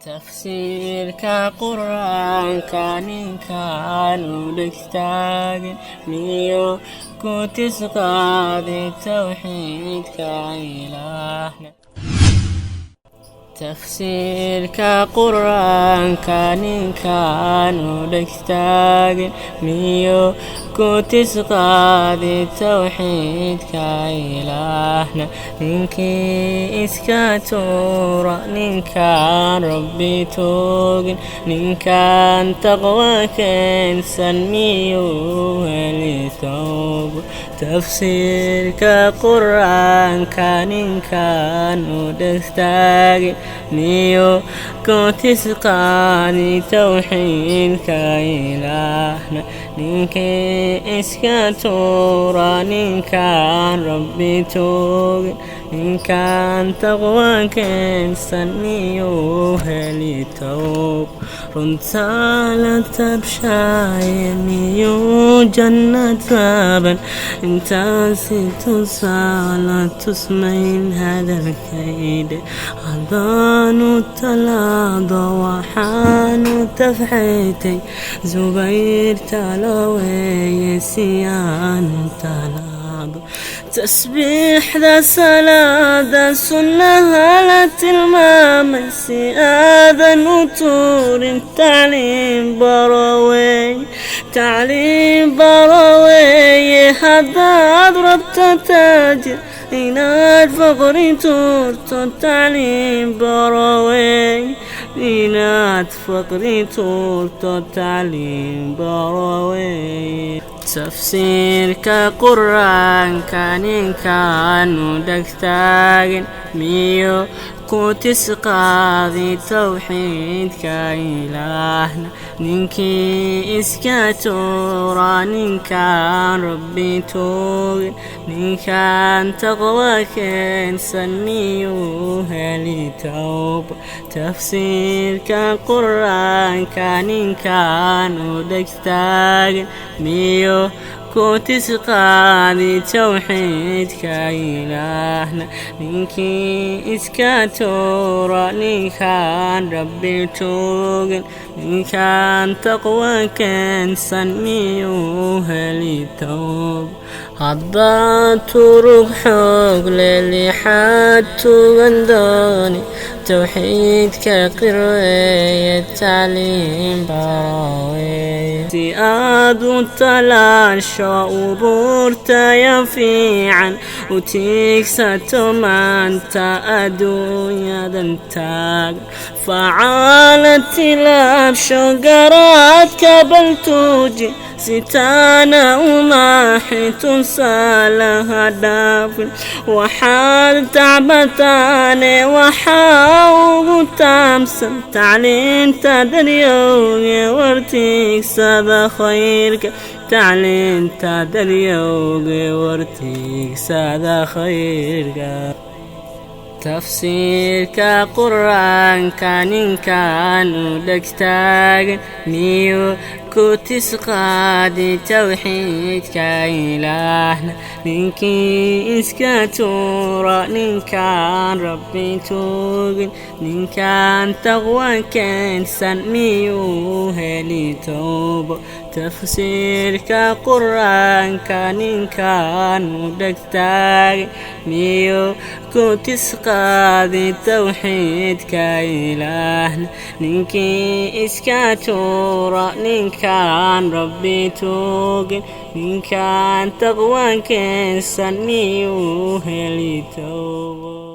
Tafsiirka Qur'aanka ninkaan u dhegtaagin miyuu ku tisqaaday tawxiidka Ilaahna. Tafsiirka Qur'aanka ninkaan u dhegtaagin miyuu ku tisqaaday tawxiidka Ilaahna. Ninkii iska tuura ninkaan Rabbi toogin, ninkaan taqwa keensan miyuu heli tawbo. Tafsiirka Qur'aanka ninkaan u dhegtaagin miyuu ku tisqaaday tawxiidka Ilaahna. Ninkii iska tuura ninkaan Rabbi toogin, ninkaan taqwa keensan miyuu heli tawbo. Runtaa la tabshaye miyuu jannad taaban, intaasi tusaale tusmayn hadalkayde. Haddaanu talaado waxaanu tafxaytay, Zubayr talaweeye si aanu talaado. Tasbiixda salaada sunnaha la tilmaamay, si aadan u tuurin tacliin baro weeye. Haddaad rabto taajir inaad faqri tuurto, tacliin baro weeye. Inaad faqri tuurto, tacliin baro weeye. Tafsiirka Qur'aanka ninkaan u dhegtaagin miyuu ku tisqaaday tawxiidka Ilaahna. Ninkii iska tuura ninkaan Rabbi toogin, ninkaan taqwa keensan miyuu heli tawbo. Tafsiirka Qur'aanka ninkaan u dhegtaagin miyuu ku tisqaaday tawxiidka Ilaahna. Ninkii iska tuura ninkaan Rabbi toogin, ninkaan taqwa keensan miyuu heli tawbo. Haddaad turug xoog lelixaad tugan dooni, tawxiidka qir weeye, tacliin baro weeye. Si aad u talaasho ubuurtaya fiican, u tiigsato maanta adduunyadan taagan. Facaala tilaabsho garaadka baltuuji, sitaana umaaxi tusaalaha dhaafin. Waxaad tacbataane waxaa ugu taamsan, tacliinta daryowge wartiigsada khayrka. Tacliinta daryowge wartiigsada khayrka. Tafsiirka Qur'aanka ninkaan u dhegtaagin miyuu ku tisqaaday tawxiidka Ilaahna. Ninkii iska tuura ninkaan Rabbi toogin, ninkaan taqwa keensan miyuu heli tawbo. Tafsiirka Qur'aanka ninkaan u dhegtaagin miyuu ku tisqaaday tawxiidka Ilaahna. Ninkii iska tuura ninkaan Rabbi toogin, ninkaan taqwa keensan miyuu heli tawbo.